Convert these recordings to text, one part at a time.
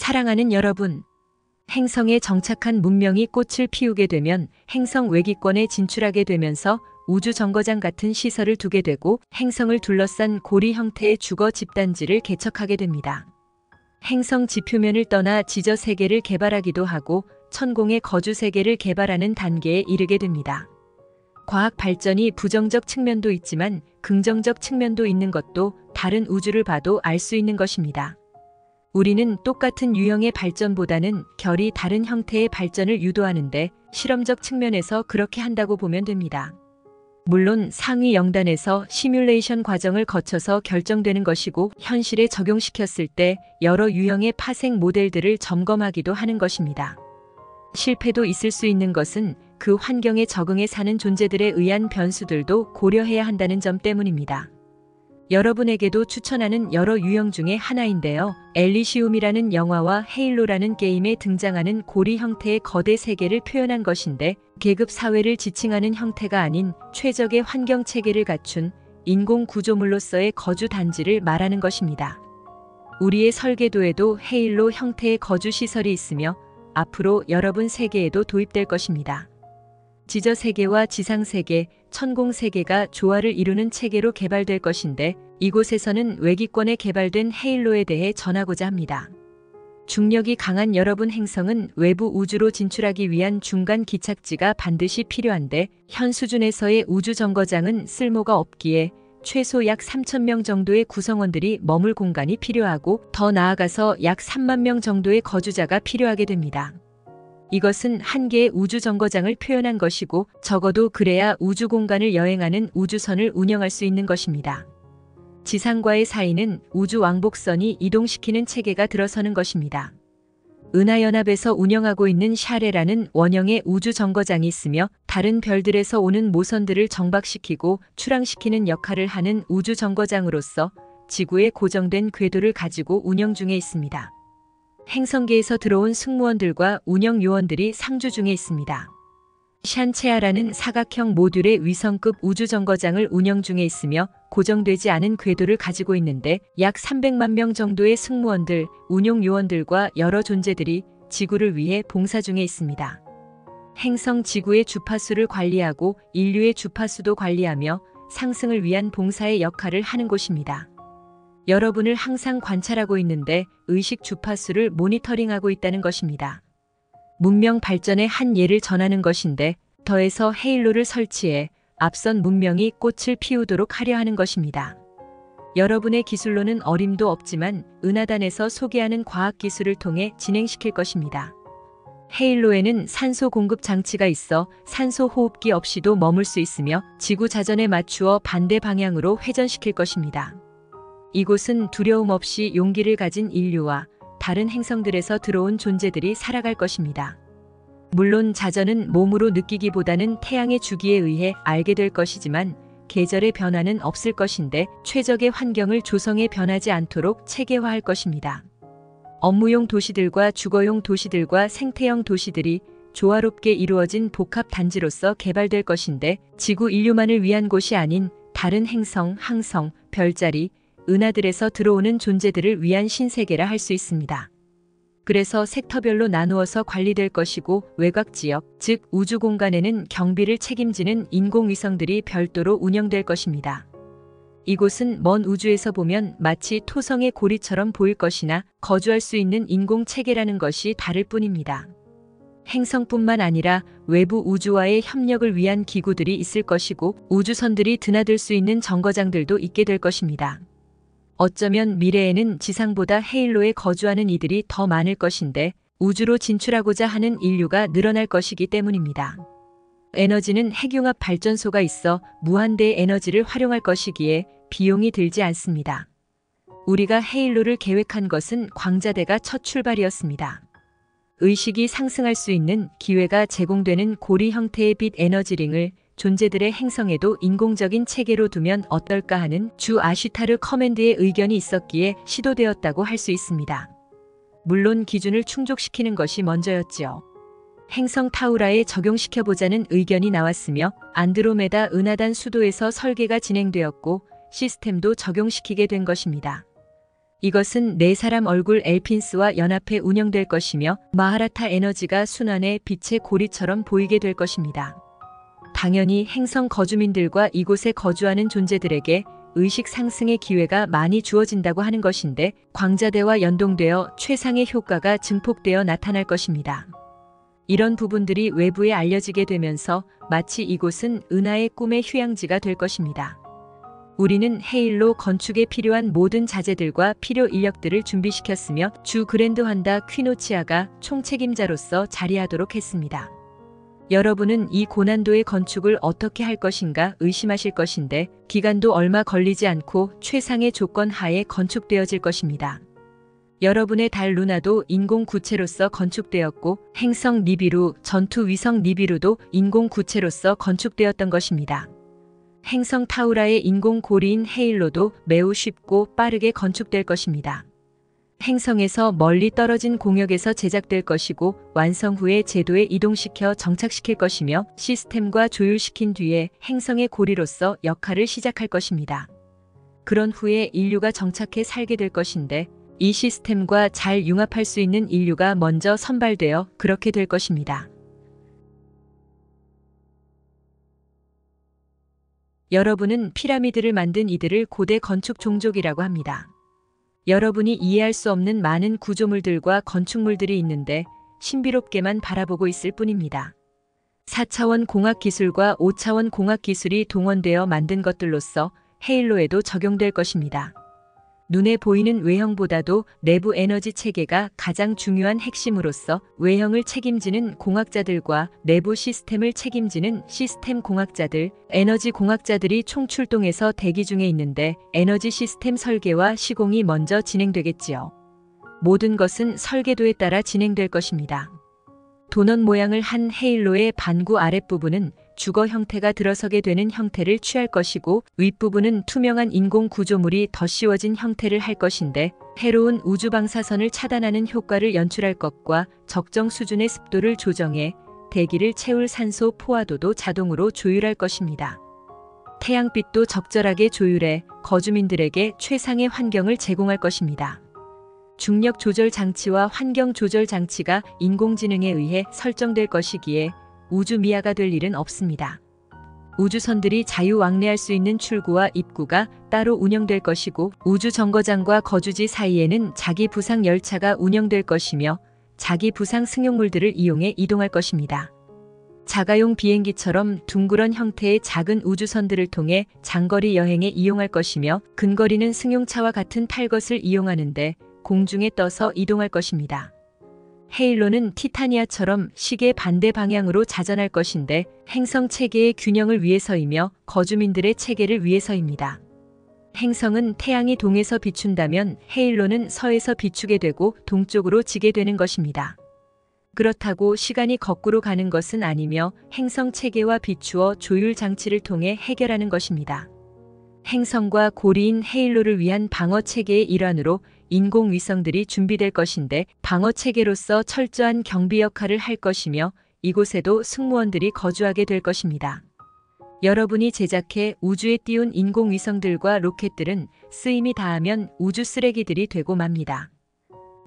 사랑하는 여러분, 행성에 정착한 문명이 꽃을 피우게 되면 행성 외기권에 진출하게 되면서 우주 정거장 같은 시설을 두게 되고 행성을 둘러싼 고리 형태의 주거 집단지를 개척하게 됩니다. 행성 지표면을 떠나 지저 세계를 개발하기도 하고 천공의 거주 세계를 개발하는 단계에 이르게 됩니다. 과학 발전이 부정적 측면도 있지만 긍정적 측면도 있는 것도 다른 우주를 봐도 알 수 있는 것입니다. 우리는 똑같은 유형의 발전보다는 결이 다른 형태의 발전을 유도하는데 실험적 측면에서 그렇게 한다고 보면 됩니다. 물론 상위 영단에서 시뮬레이션 과정을 거쳐서 결정되는 것이고 현실에 적용시켰을 때 여러 유형의 파생 모델들을 점검하기도 하는 것입니다. 실패도 있을 수 있는 것은 그 환경에 적응해 사는 존재들에 의한 변수들도 고려해야 한다는 점 때문입니다. 여러분에게도 추천하는 여러 유형 중에 하나인데요. 엘리시움이라는 영화와 헤일로라는 게임에 등장하는 고리 형태의 거대 세계를 표현한 것인데 계급 사회를 지칭하는 형태가 아닌 최적의 환경 체계를 갖춘 인공 구조물로서의 거주 단지를 말하는 것입니다. 우리의 설계도에도 헤일로 형태의 거주 시설이 있으며 앞으로 여러분 세계에도 도입될 것입니다. 지저 세계와 지상 세계, 천공 세계가 조화를 이루는 체계로 개발될 것인데 이곳에서는 외기권에 개발된 헤일로에 대해 전하고자 합니다. 중력이 강한 여러분 행성은 외부 우주로 진출하기 위한 중간 기착지가 반드시 필요한데 현 수준에서의 우주 정거장은 쓸모가 없기에 최소 약 3,000명 정도의 구성원들이 머물 공간이 필요하고 더 나아가서 약 3만 명 정도의 거주자가 필요하게 됩니다. 이것은 한 개의 우주 정거장을 표현한 것이고 적어도 그래야 우주 공간을 여행하는 우주선을 운영할 수 있는 것입니다. 지상과의 사이는 우주 왕복선이 이동시키는 체계가 들어서는 것입니다. 은하연합에서 운영하고 있는 샤레라는 원형의 우주 정거장이 있으며 다른 별들에서 오는 모선들을 정박시키고 출항시키는 역할을 하는 우주 정거장으로서 지구에 고정된 궤도를 가지고 운영 중에 있습니다. 행성계에서 들어온 승무원들과 운영 요원들이 상주 중에 있습니다. 샨체아라는 사각형 모듈의 위성급 우주정거장을 운영 중에 있으며 고정되지 않은 궤도를 가지고 있는데 약 300만 명 정도의 승무원들, 운용 요원들과 여러 존재들이 지구를 위해 봉사 중에 있습니다. 행성 지구의 주파수를 관리하고 인류의 주파수도 관리하며 상승을 위한 봉사의 역할을 하는 곳입니다. 여러분을 항상 관찰하고 있는데 의식 주파수를 모니터링하고 있다는 것입니다. 문명 발전의 한 예를 전하는 것인데 더해서 헤일로를 설치해 앞선 문명이 꽃을 피우도록 하려 하는 것입니다. 여러분의 기술로는 어림도 없지만 은하단에서 소개하는 과학기술을 통해 진행시킬 것입니다. 헤일로에는 산소 공급 장치가 있어 산소 호흡기 없이도 머물 수 있으며 지구 자전에 맞추어 반대 방향으로 회전시킬 것입니다. 이곳은 두려움 없이 용기를 가진 인류와 다른 행성들에서 들어온 존재들이 살아갈 것입니다. 물론 자전은 몸으로 느끼기보다는 태양의 주기에 의해 알게 될 것이지만 계절의 변화는 없을 것인데 최적의 환경을 조성해 변하지 않도록 체계화할 것입니다. 업무용 도시들과 주거용 도시들과 생태형 도시들이 조화롭게 이루어진 복합 단지로서 개발될 것인데 지구 인류만을 위한 곳이 아닌 다른 행성, 항성, 별자리, 은하들에서 들어오는 존재들을 위한 신세계라 할 수 있습니다. 그래서 섹터별로 나누어서 관리될 것이고 외곽지역, 즉 우주 공간에는 경비를 책임지는 인공위성들이 별도로 운영될 것입니다. 이곳은 먼 우주에서 보면 마치 토성의 고리처럼 보일 것이나 거주할 수 있는 인공체계라는 것이 다를 뿐입니다. 행성뿐만 아니라 외부 우주와의 협력을 위한 기구들이 있을 것이고 우주선들이 드나들 수 있는 정거장들도 있게 될 것입니다. 어쩌면 미래에는 지상보다 헤일로에 거주하는 이들이 더 많을 것인데 우주로 진출하고자 하는 인류가 늘어날 것이기 때문입니다. 에너지는 핵융합 발전소가 있어 무한대의 에너지를 활용할 것이기에 비용이 들지 않습니다. 우리가 헤일로를 계획한 것은 광자대가 첫 출발이었습니다. 의식이 상승할 수 있는 기회가 제공되는 고리 형태의 빛 에너지링을 존재들의 행성에도 인공적인 체계로 두면 어떨까 하는 주 아쉬타르 커맨드의 의견이 있었기에 시도되었다고 할 수 있습니다. 물론 기준을 충족시키는 것이 먼저였지요. 행성 타우라에 적용시켜보자는 의견이 나왔으며 안드로메다 은하단 수도에서 설계가 진행되었고 시스템도 적용시키게 된 것입니다. 이것은 네 사람 얼굴 엘핀스와 연합해 운영될 것이며 마하라타 에너지가 순환의 빛의 고리처럼 보이게 될 것입니다. 당연히 행성 거주민들과 이곳에 거주하는 존재들에게 의식 상승의 기회가 많이 주어진다고 하는 것인데 광자대와 연동되어 최상의 효과가 증폭되어 나타날 것입니다. 이런 부분들이 외부에 알려지게 되면서 마치 이곳은 은하의 꿈의 휴양지가 될 것입니다. 우리는 헤일로 건축에 필요한 모든 자재들과 필요 인력들을 준비시켰으며 주 그랜드 환다 퀴노치아가 총책임자로서 자리하도록 했습니다. 여러분은 이 고난도의 건축을 어떻게 할 것인가 의심하실 것인데 기간도 얼마 걸리지 않고 최상의 조건 하에 건축되어질 것입니다. 여러분의 달 루나도 인공 구체로서 건축되었고 행성 니비루, 전투 위성 니비루도 인공 구체로서 건축되었던 것입니다. 행성 타우라의 인공 고리인 헤일로도 매우 쉽고 빠르게 건축될 것입니다. 행성에서 멀리 떨어진 공역에서 제작될 것이고 완성 후에 제도에 이동시켜 정착시킬 것이며 시스템과 조율시킨 뒤에 행성의 고리로서 역할을 시작할 것입니다. 그런 후에 인류가 정착해 살게 될 것인데 이 시스템과 잘 융합할 수 있는 인류가 먼저 선발되어 그렇게 될 것입니다. 여러분은 피라미드를 만든 이들을 고대 건축 종족이라고 합니다. 여러분이 이해할 수 없는 많은 구조물들과 건축물들이 있는데 신비롭게만 바라보고 있을 뿐입니다. 4차원 공학 기술과 5차원 공학 기술이 동원되어 만든 것들로서 헤일로에도 적용될 것입니다. 눈에 보이는 외형보다도 내부 에너지 체계가 가장 중요한 핵심으로서 외형을 책임지는 공학자들과 내부 시스템을 책임지는 시스템 공학자들, 에너지 공학자들이 총출동해서 대기 중에 있는데 에너지 시스템 설계와 시공이 먼저 진행되겠지요. 모든 것은 설계도에 따라 진행될 것입니다. 도넛 모양을 한 헤일로의 반구 아랫부분은 주거 형태가 들어서게 되는 형태를 취할 것이고 윗부분은 투명한 인공 구조물이 더 씌워진 형태를 할 것인데 해로운 우주 방사선을 차단하는 효과를 연출할 것과 적정 수준의 습도를 조정해 대기를 채울 산소 포화도도 자동으로 조율할 것입니다. 태양빛도 적절하게 조율해 거주민들에게 최상의 환경을 제공할 것입니다. 중력 조절 장치와 환경 조절 장치가 인공지능에 의해 설정될 것이기에 우주 미아가 될 일은 없습니다. 우주선들이 자유왕래할 수 있는 출구와 입구가 따로 운영될 것이고 우주 정거장과 거주지 사이에는 자기 부상 열차가 운영될 것이며 자기 부상 승용물들을 이용해 이동할 것입니다. 자가용 비행기처럼 둥그런 형태의 작은 우주선들을 통해 장거리 여행에 이용할 것이며 근거리는 승용차와 같은 탈 것을 이용하는데 공중에 떠서 이동할 것입니다. 헤일로는 티타니아처럼 시계 반대 방향으로 자전할 것인데 행성 체계의 균형을 위해서이며 거주민들의 체계를 위해서입니다. 행성은 태양이 동에서 비춘다면 헤일로는 서에서 비추게 되고 동쪽으로 지게 되는 것입니다. 그렇다고 시간이 거꾸로 가는 것은 아니며 행성 체계와 비추어 조율 장치를 통해 해결하는 것입니다. 행성과 고리인 헤일로를 위한 방어 체계의 일환으로 인공위성들이 준비될 것인데 방어 체계로서 철저한 경비 역할을 할 것이며 이곳에도 승무원들이 거주하게 될 것입니다. 여러분이 제작해 우주에 띄운 인공위성들과 로켓들은 쓰임이 닿으면 우주 쓰레기들이 되고 맙니다.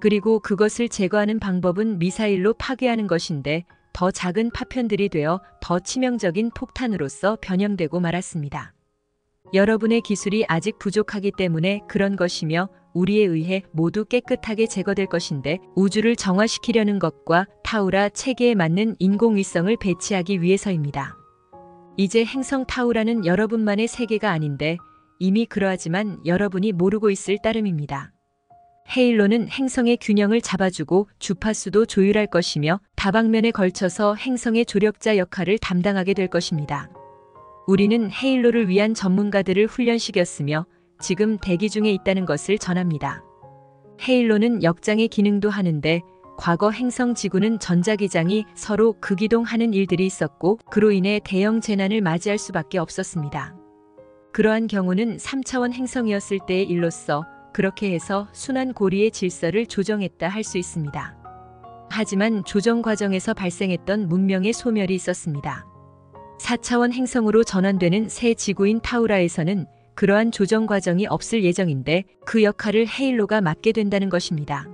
그리고 그것을 제거하는 방법은 미사일로 파괴하는 것인데 더 작은 파편들이 되어 더 치명적인 폭탄으로서 변형되고 말았습니다. 여러분의 기술이 아직 부족하기 때문에 그런 것이며 우리에 의해 모두 깨끗하게 제거될 것인데 우주를 정화시키려는 것과 타우라 체계에 맞는 인공위성을 배치하기 위해서입니다. 이제 행성 타우라는 여러분만의 세계가 아닌데 이미 그러하지만 여러분이 모르고 있을 따름입니다. 헤일로는 행성의 균형을 잡아주고 주파수도 조율할 것이며 다방면에 걸쳐서 행성의 조력자 역할을 담당하게 될 것입니다. 우리는 헤일로를 위한 전문가들을 훈련시켰으며 지금 대기 중에 있다는 것을 전합니다. 헤일로는 역장의 기능도 하는데 과거 행성 지구는 전자기장이 서로 극이동하는 일들이 있었고 그로 인해 대형 재난을 맞이할 수밖에 없었습니다. 그러한 경우는 3차원 행성이었을 때의 일로서 그렇게 해서 순환 고리의 질서를 조정했다 할 수 있습니다. 하지만 조정 과정에서 발생했던 문명의 소멸이 있었습니다. 4차원 행성으로 전환되는 새 지구인 타우라에서는 그러한 조정 과정이 없을 예정인데 그 역할을 헤일로가 맡게 된다는 것입니다.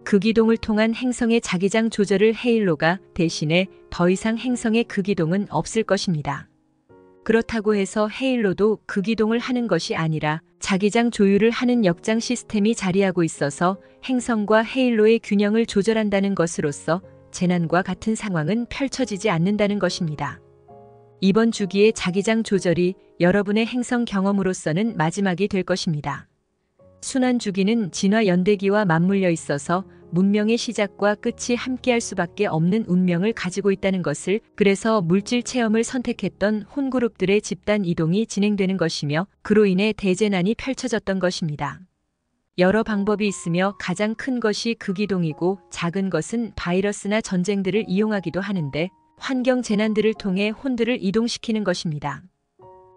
극이동을 통한 행성의 자기장 조절을 헤일로가 대신해 더 이상 행성의 극이동은 없을 것입니다. 그렇다고 해서 헤일로도 극이동을 하는 것이 아니라 자기장 조율을 하는 역장 시스템이 자리하고 있어서 행성과 헤일로의 균형을 조절한다는 것으로서 재난과 같은 상황은 펼쳐지지 않는다는 것입니다. 이번 주기의 자기장 조절이 여러분의 행성 경험으로서는 마지막이 될 것입니다. 순환 주기는 진화 연대기와 맞물려 있어서 문명의 시작과 끝이 함께할 수밖에 없는 운명을 가지고 있다는 것을, 그래서 물질 체험을 선택했던 혼그룹들의 집단 이동이 진행되는 것이며 그로 인해 대재난이 펼쳐졌던 것입니다. 여러 방법이 있으며 가장 큰 것이 극이동이고 작은 것은 바이러스나 전쟁들을 이용하기도 하는데 환경 재난들을 통해 혼들을 이동시키는 것입니다.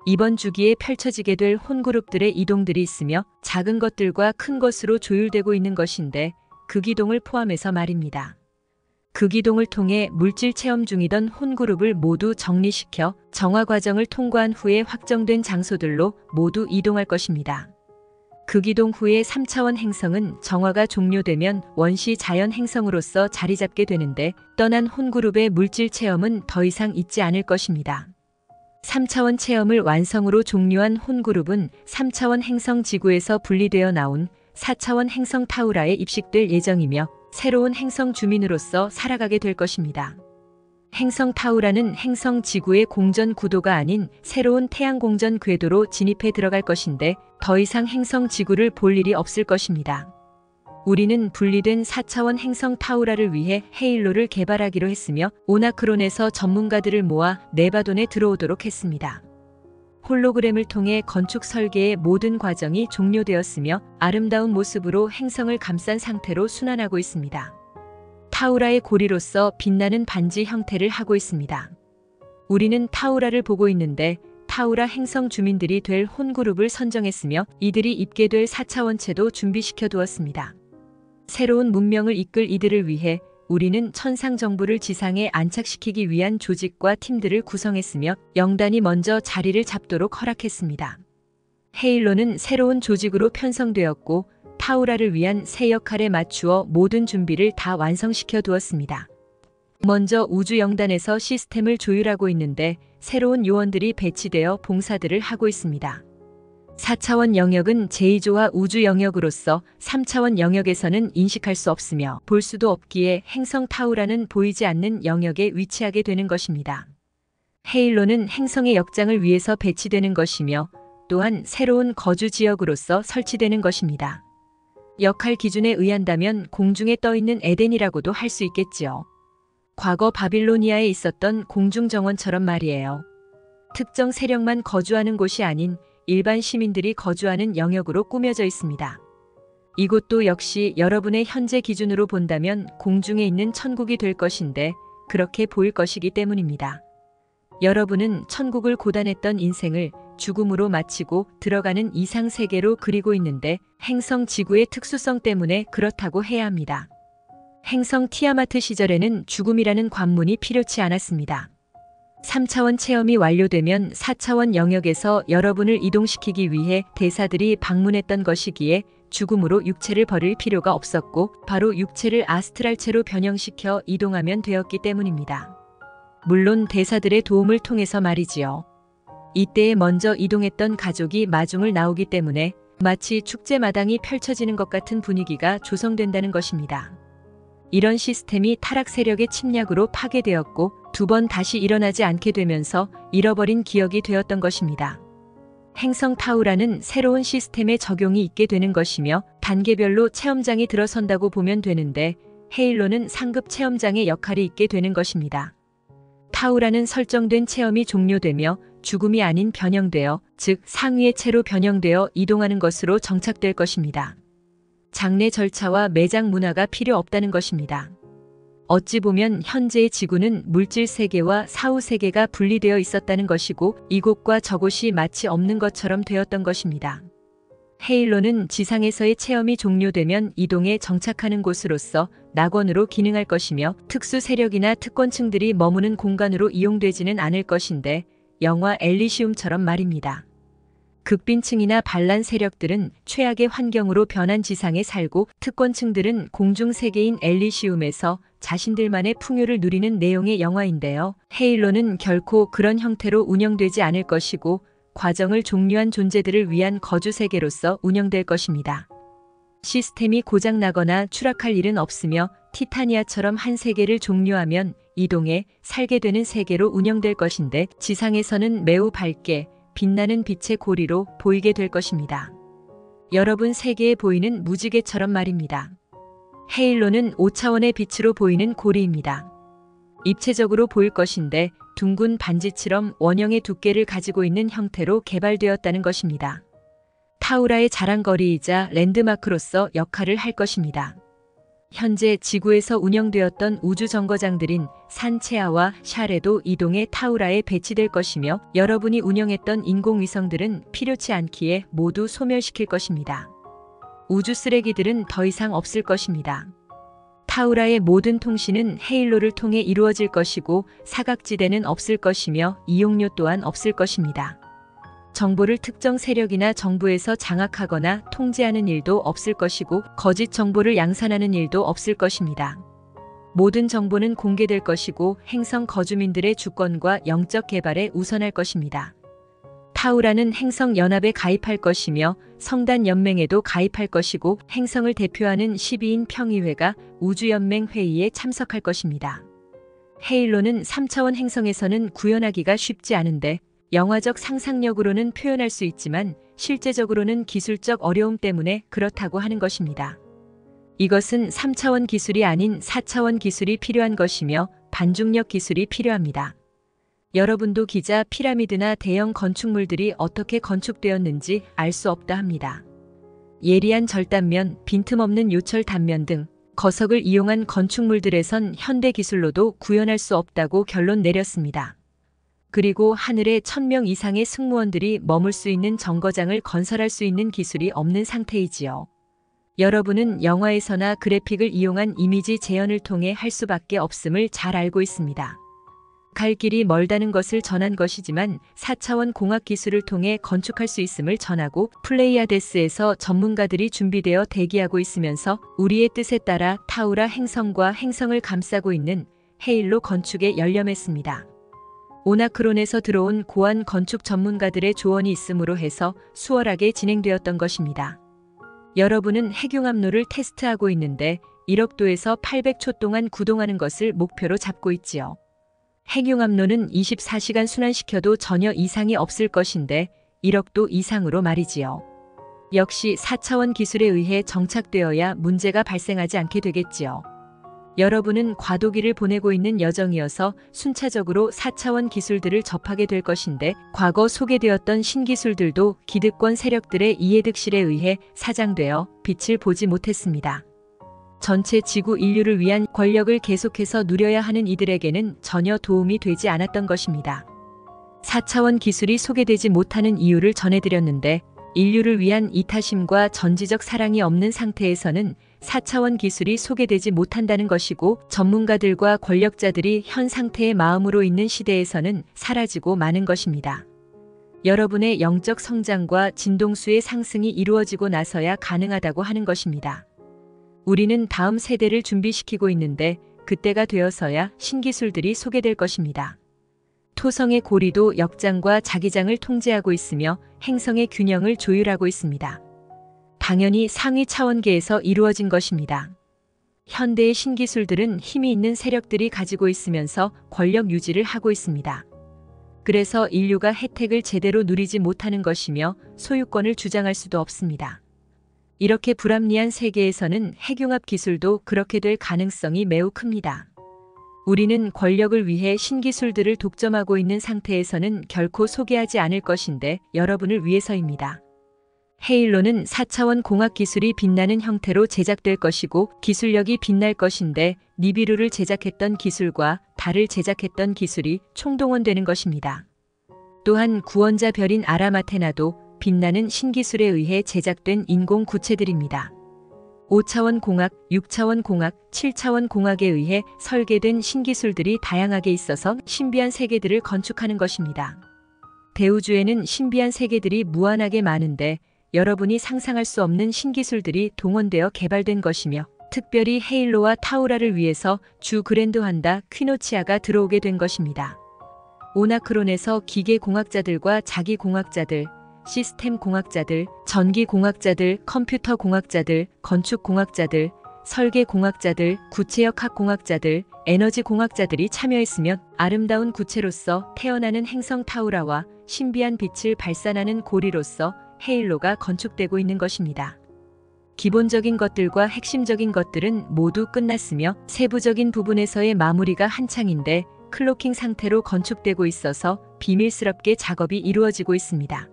이번 주기에 펼쳐지게 될 혼그룹들의 이동들이 있으며 작은 것들과 큰 것으로 조율되고 있는 것인데 극이동을 포함해서 말입니다. 극이동을 통해 물질 체험 중이던 혼그룹을 모두 정리시켜 정화 과정을 통과한 후에 확정된 장소들로 모두 이동할 것입니다. 극이동 후에 3차원 행성은 정화가 종료되면 원시 자연 행성으로서 자리 잡게 되는데 떠난 혼그룹의 물질 체험은 더 이상 있지 않을 것입니다. 3차원 체험을 완성으로 종료한 혼그룹은 3차원 행성 지구에서 분리되어 나온 4차원 행성 타우라에 입식될 예정이며 새로운 행성 주민으로서 살아가게 될 것입니다. 행성 타우라는 행성 지구의 공전 구도가 아닌 새로운 태양 공전 궤도로 진입해 들어갈 것인데 더 이상 행성 지구를 볼 일이 없을 것입니다. 우리는 분리된 4차원 행성 타우라를 위해 헤일로를 개발하기로 했으며 오나크론에서 전문가들을 모아 네바돈에 들어오도록 했습니다. 홀로그램을 통해 건축 설계의 모든 과정이 종료되었으며 아름다운 모습으로 행성을 감싼 상태로 순환하고 있습니다. 타우라의 고리로서 빛나는 반지 형태를 하고 있습니다. 우리는 타우라를 보고 있는데 타우라 행성 주민들이 될 혼그룹을 선정했으며 이들이 입게 될 4차원체도 준비시켜 두었습니다. 새로운 문명을 이끌 이들을 위해 우리는 천상 정부를 지상에 안착시키기 위한 조직과 팀들을 구성했으며 영단이 먼저 자리를 잡도록 허락했습니다. 헤일로는 새로운 조직으로 편성되었고 타우라를 위한 새 역할에 맞추어 모든 준비를 다 완성시켜 두었습니다. 먼저 우주영단에서 시스템을 조율하고 있는데 새로운 요원들이 배치되어 봉사들을 하고 있습니다. 4차원 영역은 제2조화 우주 영역으로서 3차원 영역에서는 인식할 수 없으며 볼 수도 없기에 행성 타우라는 보이지 않는 영역에 위치하게 되는 것입니다. 헤일로는 행성의 역장을 위해서 배치되는 것이며 또한 새로운 거주 지역으로서 설치되는 것입니다. 역할 기준에 의한다면 공중에 떠있는 에덴이라고도 할 수 있겠지요. 과거 바빌로니아에 있었던 공중정원처럼 말이에요. 특정 세력만 거주하는 곳이 아닌 일반 시민들이 거주하는 영역으로 꾸며져 있습니다. 이곳도 역시 여러분의 현재 기준으로 본다면 공중에 있는 천국이 될 것인데 그렇게 보일 것이기 때문입니다. 여러분은 천국을 고단했던 인생을 죽음으로 마치고 들어가는 이상 세계로 그리고 있는데 행성 지구의 특수성 때문에 그렇다고 해야 합니다. 행성 티아마트 시절에는 죽음이라는 관문이 필요치 않았습니다. 3차원 체험이 완료되면 4차원 영역에서 여러분을 이동시키기 위해 대사들이 방문했던 것이기에 죽음으로 육체를 버릴 필요가 없었고 바로 육체를 아스트랄체로 변형시켜 이동하면 되었기 때문입니다. 물론 대사들의 도움을 통해서 말이지요. 이때에 먼저 이동했던 가족이 마중을 나오기 때문에 마치 축제마당이 펼쳐지는 것 같은 분위기가 조성된다는 것입니다. 이런 시스템이 타락 세력의 침략으로 파괴되었고 2번 다시 일어나지 않게 되면서 잃어버린 기억이 되었던 것입니다. 행성 타우라는 새로운 시스템의 적용이 있게 되는 것이며 단계별로 체험장이 들어선다고 보면 되는데 헤일로는 상급 체험장의 역할이 있게 되는 것입니다. 타우라는 설정된 체험이 종료되며 죽음이 아닌 변형되어, 즉 상위의 체로 변형되어 이동하는 것으로 정착될 것입니다. 장례 절차와 매장 문화가 필요 없다는 것입니다. 어찌 보면 현재의 지구는 물질 세계와 사후 세계가 분리되어 있었다는 것이고 이곳과 저곳이 마치 없는 것처럼 되었던 것입니다. 헤일로는 지상에서의 체험이 종료되면 이동에 정착하는 곳으로서 낙원으로 기능할 것이며 특수 세력이나 특권층들이 머무는 공간으로 이용되지는 않을 것인데 영화 엘리시움처럼 말입니다. 극빈층이나 반란 세력들은 최악의 환경으로 변한 지상에 살고 특권층들은 공중 세계인 엘리시움에서 자신들만의 풍요를 누리는 내용의 영화인데요. 헤일로는 결코 그런 형태로 운영되지 않을 것이고 과정을 종료한 존재들을 위한 거주 세계로서 운영될 것입니다. 시스템이 고장나거나 추락할 일은 없으며 티타니아처럼 한 세계를 종료하면 이동해 살게 되는 세계로 운영될 것인데 지상에서는 매우 밝게 빛나는 빛의 고리로 보이게 될 것입니다. 여러분 세계에 보이는 무지개처럼 말입니다. 헤일로는 5차원의 빛으로 보이는 고리입니다. 입체적으로 보일 것인데 둥근 반지처럼 원형의 두께를 가지고 있는 형태로 개발되었다는 것입니다. 타우라의 자랑거리이자 랜드마크로서 역할을 할 것입니다. 현재 지구에서 운영되었던 우주정거장들인 산체아와 샤레도 이동해 타우라에 배치될 것이며 여러분이 운영했던 인공위성들은 필요치 않기에 모두 소멸시킬 것입니다. 우주 쓰레기들은 더 이상 없을 것입니다. 타우라의 모든 통신은 헤일로를 통해 이루어질 것이고 사각지대는 없을 것이며 이용료 또한 없을 것입니다. 정보를 특정 세력이나 정부에서 장악하거나 통제하는 일도 없을 것이고 거짓 정보를 양산하는 일도 없을 것입니다. 모든 정보는 공개될 것이고 행성 거주민들의 주권과 영적 개발에 우선할 것입니다. 타우라는 행성 연합에 가입할 것이며 성단 연맹에도 가입할 것이고 행성을 대표하는 12인 평의회가 우주연맹 회의에 참석할 것입니다. 헤일로는 3차원 행성에서는 구현하기가 쉽지 않은데 영화적 상상력으로는 표현할 수 있지만 실제적으로는 기술적 어려움 때문에 그렇다고 하는 것입니다. 이것은 3차원 기술이 아닌 4차원 기술이 필요한 것이며 반중력 기술이 필요합니다. 여러분도 기자 피라미드나 대형 건축물들이 어떻게 건축되었는지 알 수 없다 합니다. 예리한 절단면, 빈틈없는 요철 단면 등 거석을 이용한 건축물들에선 현대 기술로도 구현할 수 없다고 결론 내렸습니다. 그리고 하늘에 1000명 이상의 승무원들이 머물 수 있는 정거장을 건설할 수 있는 기술이 없는 상태이지요. 여러분은 영화에서나 그래픽을 이용한 이미지 재현을 통해 할 수밖에 없음을 잘 알고 있습니다. 갈 길이 멀다는 것을 전한 것이지만 4차원 공학 기술을 통해 건축할 수 있음을 전하고 플레이아데스에서 전문가들이 준비되어 대기하고 있으면서 우리의 뜻에 따라 타우라 행성과 행성을 감싸고 있는 헤일로 건축에 열렴했습니다. 오나크론에서 들어온 고안 건축 전문가들의 조언이 있음으로 해서 수월하게 진행되었던 것입니다. 여러분은 핵융합로를 테스트하고 있는데 1억도에서 800초 동안 구동하는 것을 목표로 잡고 있지요. 핵융합로는 24시간 순환시켜도 전혀 이상이 없을 것인데 1억도 이상으로 말이지요. 역시 4차원 기술에 의해 정착되어야 문제가 발생하지 않게 되겠지요. 여러분은 과도기를 보내고 있는 여정이어서 순차적으로 4차원 기술들을 접하게 될 것인데 과거 소개되었던 신기술들도 기득권 세력들의 이해득실에 의해 사장되어 빛을 보지 못했습니다. 전체 지구 인류를 위한 권력을 계속해서 누려야 하는 이들에게는 전혀 도움이 되지 않았던 것입니다. 4차원 기술이 소개되지 못하는 이유를 전해드렸는데 인류를 위한 이타심과 전지적 사랑이 없는 상태에서는 4차원 기술이 소개되지 못한다는 것이고 전문가들과 권력자들이 현 상태의 마음으로 있는 시대에서는 사라지고 마는 것입니다. 여러분의 영적 성장과 진동수의 상승이 이루어지고 나서야 가능하다고 하는 것입니다. 우리는 다음 세대를 준비시키고 있는데 그때가 되어서야 신기술들이 소개될 것입니다. 토성의 고리도 역장과 자기장을 통제하고 있으며 행성의 균형을 조율하고 있습니다. 당연히 상위 차원계에서 이루어진 것입니다. 현대의 신기술들은 힘이 있는 세력들이 가지고 있으면서 권력 유지를 하고 있습니다. 그래서 인류가 혜택을 제대로 누리지 못하는 것이며 소유권을 주장할 수도 없습니다. 이렇게 불합리한 세계에서는 핵융합 기술도 그렇게 될 가능성이 매우 큽니다. 우리는 권력을 위해 신기술들을 독점하고 있는 상태에서는 결코 소개하지 않을 것인데 여러분을 위해서입니다. 헤일로는 4차원 공학 기술이 빛나는 형태로 제작될 것이고 기술력이 빛날 것인데 니비루를 제작했던 기술과 달을 제작했던 기술이 총동원되는 것입니다. 또한 구원자 별인 아라마테나도 빛나는 신기술에 의해 제작된 인공 구체들입니다. 5차원 공학, 6차원 공학, 7차원 공학에 의해 설계된 신기술들이 다양하게 있어서 신비한 세계들을 건축하는 것입니다. 대우주에는 신비한 세계들이 무한하게 많은데 여러분이 상상할 수 없는 신기술들이 동원되어 개발된 것이며 특별히 헤일로와 타우라를 위해서 주 그랜드 환다 퀴노치아가 들어오게 된 것입니다. 오나크론에서 기계공학자들과 자기공학자들, 시스템공학자들, 전기공학자들, 컴퓨터공학자들, 건축공학자들, 설계공학자들, 구체역학공학자들, 에너지공학자들이 참여했으며 아름다운 구체로서 태어나는 행성 타우라와 신비한 빛을 발산하는 고리로서 헤일로가 건축되고 있는 것입니다. 기본적인 것들과 핵심적인 것들은 모두 끝났으며 세부적인 부분에서의 마무리가 한창인데 클로킹 상태로 건축되고 있어서 비밀스럽게 작업이 이루어지고 있습니다.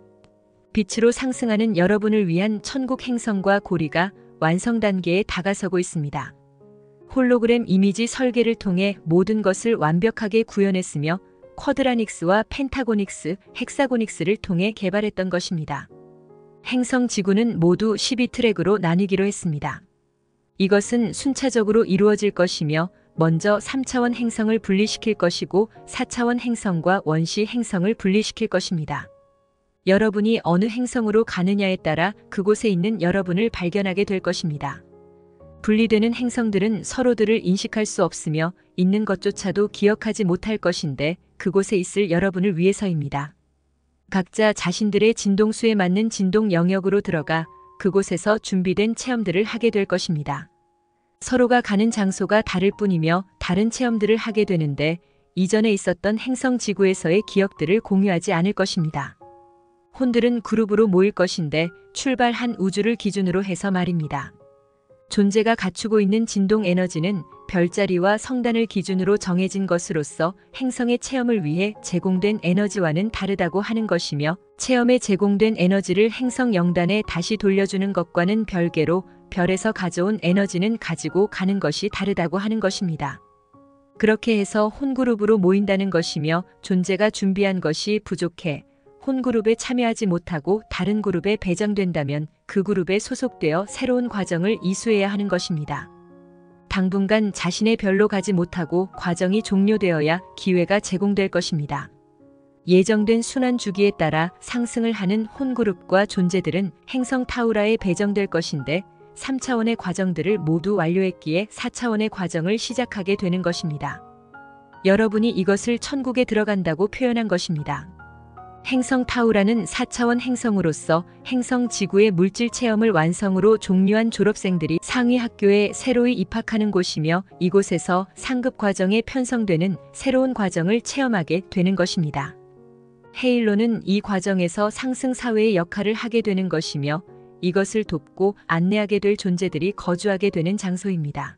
빛으로 상승하는 여러분을 위한 천국 행성과 고리가 완성 단계에 다가서고 있습니다. 홀로그램 이미지 설계를 통해 모든 것을 완벽하게 구현했으며 쿼드라닉스와 펜타고닉스, 헥사고닉스를 통해 개발했던 것입니다. 행성 지구는 모두 12트랙으로 나뉘기로 했습니다. 이것은 순차적으로 이루어질 것이며 먼저 3차원 행성을 분리시킬 것이고 4차원 행성과 원시 행성을 분리시킬 것입니다. 여러분이 어느 행성으로 가느냐에 따라 그곳에 있는 여러분을 발견하게 될 것입니다. 분리되는 행성들은 서로들을 인식할 수 없으며 있는 것조차도 기억하지 못할 것인데 그곳에 있을 여러분을 위해서입니다. 각자 자신들의 진동수에 맞는 진동 영역으로 들어가 그곳에서 준비된 체험들을 하게 될 것입니다. 서로가 가는 장소가 다를 뿐이며 다른 체험들을 하게 되는데 이전에 있었던 행성 지구에서의 기억들을 공유하지 않을 것입니다. 혼들은 그룹으로 모일 것인데 출발한 우주를 기준으로 해서 말입니다. 존재가 갖추고 있는 진동 에너지는 별자리와 성단을 기준으로 정해진 것으로서 행성의 체험을 위해 제공된 에너지와는 다르다고 하는 것이며 체험에 제공된 에너지를 행성 영단에 다시 돌려주는 것과는 별개로 별에서 가져온 에너지는 가지고 가는 것이 다르다고 하는 것입니다. 그렇게 해서 혼그룹으로 모인다는 것이며 존재가 준비한 것이 부족해 혼그룹에 참여하지 못하고 다른 그룹에 배정된다면 그 그룹에 소속되어 새로운 과정을 이수해야 하는 것입니다. 당분간 자신의 별로 가지 못하고 과정이 종료되어야 기회가 제공될 것입니다. 예정된 순환 주기에 따라 상승을 하는 혼그룹과 존재들은 행성 타우라에 배정될 것인데 3차원의 과정들을 모두 완료했기에 4차원의 과정을 시작하게 되는 것입니다. 여러분이 이것을 천국에 들어간다고 표현한 것입니다. 행성 타우라는 4차원 행성으로서 행성 지구의 물질 체험을 완성으로 종료한 졸업생들이 상위 학교에 새로이 입학하는 곳이며 이곳에서 상급 과정에 편성되는 새로운 과정을 체험하게 되는 것입니다. 헤일로는 이 과정에서 상승 사회의 역할을 하게 되는 것이며 이것을 돕고 안내하게 될 존재들이 거주하게 되는 장소입니다.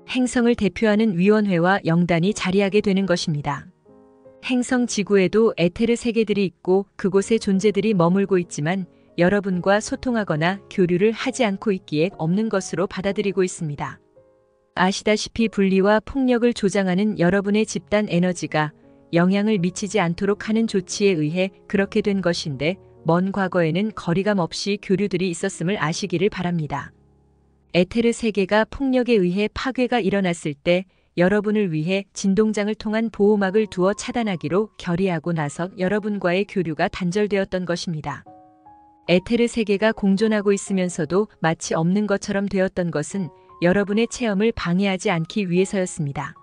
행성을 대표하는 위원회와 영단이 자리하게 되는 것입니다. 행성 지구에도 에테르 세계들이 있고 그곳에 존재들이 머물고 있지만 여러분과 소통하거나 교류를 하지 않고 있기에 없는 것으로 받아들이고 있습니다. 아시다시피 분리와 폭력을 조장하는 여러분의 집단 에너지가 영향을 미치지 않도록 하는 조치에 의해 그렇게 된 것인데 먼 과거에는 거리감 없이 교류들이 있었음을 아시기를 바랍니다. 에테르 세계가 폭력에 의해 파괴가 일어났을 때 여러분을 위해 진동장을 통한 보호막을 두어 차단하기로 결의하고 나서 여러분과의 교류가 단절되었던 것입니다. 에테르 세계가 공존하고 있으면서도 마치 없는 것처럼 되었던 것은 여러분의 체험을 방해하지 않기 위해서였습니다.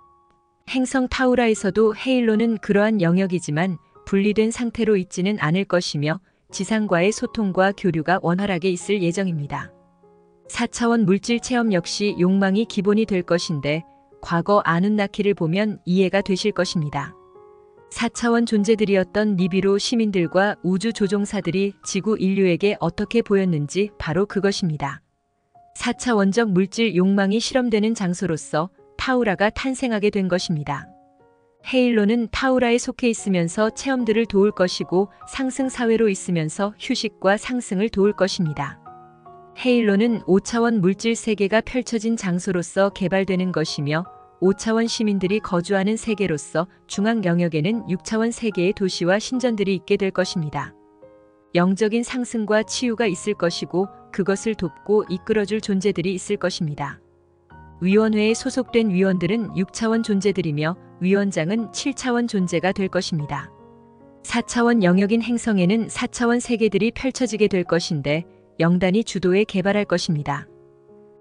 행성 타우라에서도 헤일로는 그러한 영역이지만 분리된 상태로 있지는 않을 것이며 지상과의 소통과 교류가 원활하게 있을 예정입니다. 4차원 물질 체험 역시 욕망이 기본이 될 것인데 과거 아눈나키를 보면 이해가 되실 것입니다. 4차원 존재들이었던 니비루 시민들과 우주 조종사들이 지구 인류에게 어떻게 보였는지 바로 그것입니다. 4차원적 물질 욕망이 실험되는 장소로서 타우라가 탄생하게 된 것입니다. 헤일로는 타우라에 속해 있으면서 체험들을 도울 것이고 상승 사회로 있으면서 휴식과 상승을 도울 것입니다. 헤일로는 5차원 물질 세계가 펼쳐진 장소로서 개발되는 것이며 5차원 시민들이 거주하는 세계로서 중앙 영역에는 6차원 세계의 도시와 신전들이 있게 될 것입니다. 영적인 상승과 치유가 있을 것이고 그것을 돕고 이끌어줄 존재들이 있을 것입니다. 위원회에 소속된 위원들은 6차원 존재들이며 위원장은 7차원 존재가 될 것입니다. 4차원 영역인 행성에는 4차원 세계들이 펼쳐지게 될 것인데 영단이 주도해 개발할 것입니다.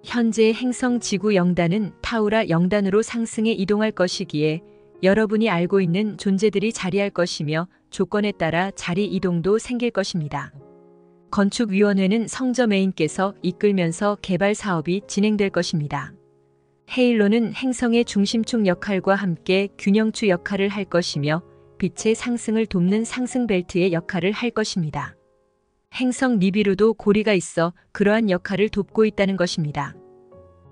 현재의 행성 지구 영단은 타우라 영단으로 상승해 이동할 것이기에 여러분이 알고 있는 존재들이 자리할 것이며 조건에 따라 자리 이동도 생길 것입니다. 건축위원회는 성저메인께서 이끌면서 개발 사업이 진행될 것입니다. 헤일로는 행성의 중심축 역할과 함께 균형추 역할을 할 것이며 빛의 상승을 돕는 상승벨트의 역할을 할 것입니다. 행성 니비루도 고리가 있어 그러한 역할을 돕고 있다는 것입니다.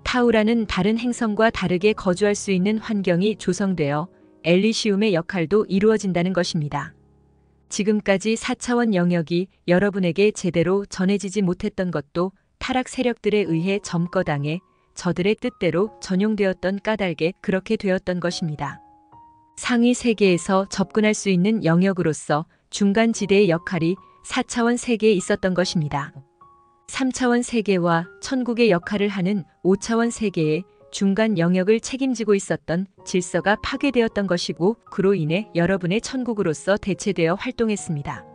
타우라는 다른 행성과 다르게 거주할 수 있는 환경이 조성되어 엘리시움의 역할도 이루어진다는 것입니다. 지금까지 4차원 영역이 여러분에게 제대로 전해지지 못했던 것도 타락 세력들에 의해 점거당해 저들의 뜻대로 전용되었던 까닭에 그렇게 되었던 것입니다. 상위 세계에서 접근할 수 있는 영역으로서 중간 지대의 역할이 4차원 세계에 있었던 것입니다. 3차원 세계와 천국의 역할을 하는 5차원 세계의 중간 영역을 책임지고 있었던 질서가 파괴되었던 것이고 그로 인해 여러분의 천국으로서 대체되어 활동했습니다.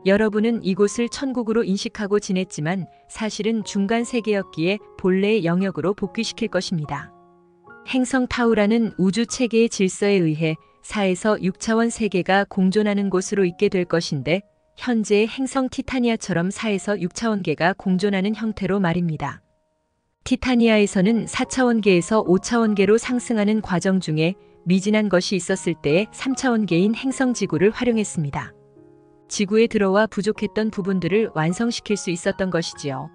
여러분은 이곳을 천국으로 인식하고 지냈지만 사실은 중간 세계였기에 본래의 영역으로 복귀시킬 것입니다. 행성 타우라는 우주 체계의 질서에 의해 4에서 6차원 세계가 공존하는 곳으로 있게 될 것인데 현재의 행성 티타니아처럼 4에서 6차원계가 공존하는 형태로 말입니다. 티타니아에서는 4차원계에서 5차원계로 상승하는 과정 중에 미진한 것이 있었을 때에 3차원계인 행성지구를 활용했습니다. 지구에 들어와 부족했던 부분들을 완성시킬 수 있었던 것이지요.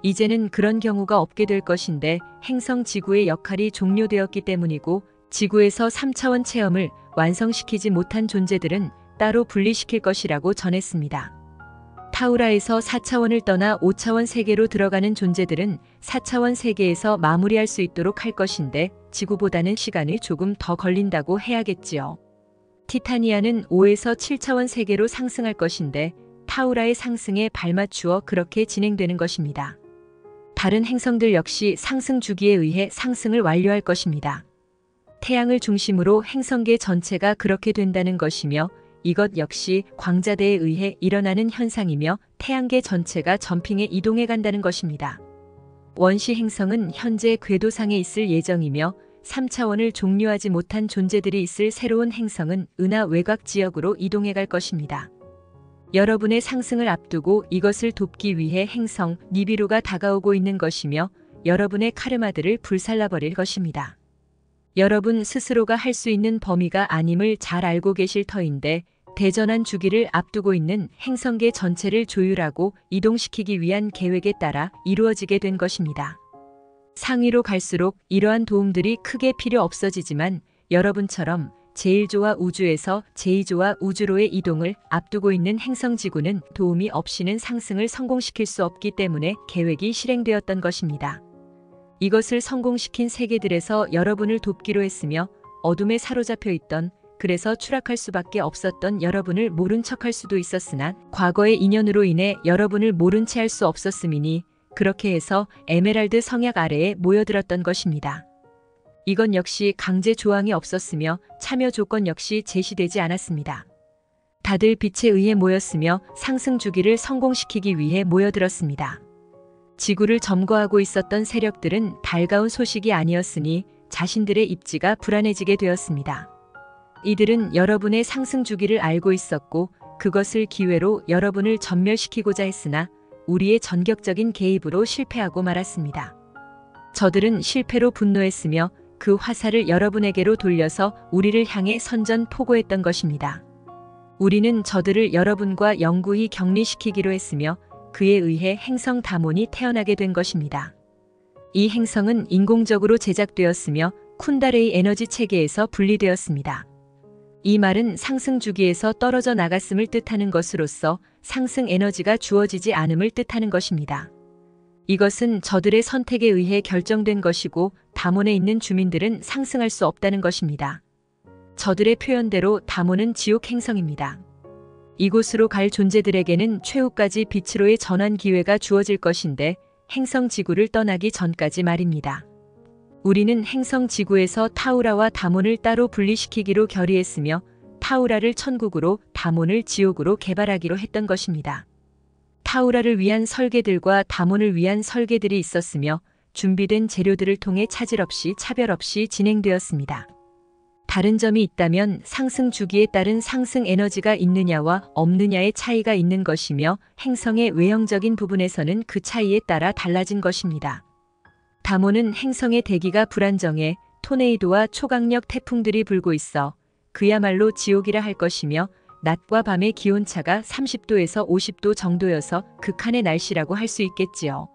이제는 그런 경우가 없게 될 것인데 행성 지구의 역할이 종료되었기 때문이고 지구에서 3차원 체험을 완성시키지 못한 존재들은 따로 분리시킬 것이라고 전했습니다. 타우라에서 4차원을 떠나 5차원 세계로 들어가는 존재들은 4차원 세계에서 마무리할 수 있도록 할 것인데 지구보다는 시간이 조금 더 걸린다고 해야겠지요. 티타니아는 5에서 7차원 세계로 상승할 것인데 타우라의 상승에 발맞추어 그렇게 진행되는 것입니다. 다른 행성들 역시 상승 주기에 의해 상승을 완료할 것입니다. 태양을 중심으로 행성계 전체가 그렇게 된다는 것이며 이것 역시 광자대에 의해 일어나는 현상이며 태양계 전체가 점핑해 이동해 간다는 것입니다. 원시 행성은 현재 궤도상에 있을 예정이며 3차원을 종료하지 못한 존재들이 있을 새로운 행성은 은하 외곽 지역으로 이동해 갈 것입니다. 여러분의 상승을 앞두고 이것을 돕기 위해 행성 니비루가 다가오고 있는 것이며 여러분의 카르마들을 불살라버릴 것입니다. 여러분 스스로가 할 수 있는 범위가 아님을 잘 알고 계실 터인데 대전환 주기를 앞두고 있는 행성계 전체를 조율하고 이동시키기 위한 계획에 따라 이루어지게 된 것입니다. 상위로 갈수록 이러한 도움들이 크게 필요 없어지지만 여러분처럼 제1조와 우주에서 제2조와 우주로의 이동을 앞두고 있는 행성지구는 도움이 없이는 상승을 성공시킬 수 없기 때문에 계획이 실행되었던 것입니다. 이것을 성공시킨 세계들에서 여러분을 돕기로 했으며 어둠에 사로잡혀 있던 그래서 추락할 수밖에 없었던 여러분을 모른 척할 수도 있었으나 과거의 인연으로 인해 여러분을 모른 채 할 수 없었음이니 그렇게 해서 에메랄드 성약 아래에 모여들었던 것입니다. 이건 역시 강제 조항이 없었으며 참여 조건 역시 제시되지 않았습니다. 다들 빛에 의해 모였으며 상승 주기를 성공시키기 위해 모여들었습니다. 지구를 점거하고 있었던 세력들은 달가운 소식이 아니었으니 자신들의 입지가 불안해지게 되었습니다. 이들은 여러분의 상승 주기를 알고 있었고 그것을 기회로 여러분을 전멸시키고자 했으나 우리의 전격적인 개입으로 실패하고 말았습니다. 저들은 실패로 분노했으며 그 화살을 여러분에게로 돌려서 우리를 향해 선전포고했던 것입니다. 우리는 저들을 여러분과 영구히 격리시키기로 했으며 그에 의해 행성 다몬이 태어나게 된 것입니다. 이 행성은 인공적으로 제작되었으며 쿤다레이 에너지 체계에서 분리되었습니다. 이 말은 상승 주기에서 떨어져 나갔음을 뜻하는 것으로서 상승 에너지가 주어지지 않음을 뜻하는 것입니다. 이것은 저들의 선택에 의해 결정된 것이고 다몬에 있는 주민들은 상승할 수 없다는 것입니다. 저들의 표현대로 다몬은 지옥 행성입니다. 이곳으로 갈 존재들에게는 최후까지 빛으로의 전환 기회가 주어질 것인데 행성 지구를 떠나기 전까지 말입니다. 우리는 행성 지구에서 타우라와 다몬을 따로 분리시키기로 결의했으며 타우라를 천국으로, 다몬을 지옥으로 개발하기로 했던 것입니다. 타우라를 위한 설계들과 다몬을 위한 설계들이 있었으며 준비된 재료들을 통해 차질 없이 차별 없이 진행되었습니다. 다른 점이 있다면 상승 주기에 따른 상승 에너지가 있느냐와 없느냐의 차이가 있는 것이며 행성의 외형적인 부분에서는 그 차이에 따라 달라진 것입니다. 다몬은 행성의 대기가 불안정해 토네이도와 초강력 태풍들이 불고 있어 그야말로 지옥이라 할 것이며 낮과 밤의 기온차가 30도에서 50도 정도여서 극한의 날씨라고 할 수 있겠지요.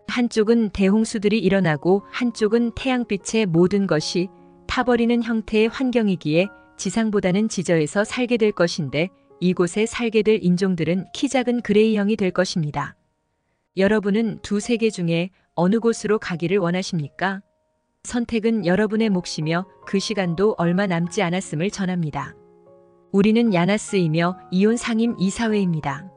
한쪽은 대홍수들이 일어나고 한쪽은 태양빛의 모든 것이 타버리는 형태의 환경이기에 지상보다는 지저에서 살게 될 것인데 이곳에 살게 될 인종들은 키 작은 그레이형이 될 것입니다. 여러분은 두 세계 중에 어느 곳으로 가기를 원하십니까? 선택은 여러분의 몫이며 그 시간도 얼마 남지 않았음을 전합니다. 우리는 야나스이며 이온 상임 이사회입니다.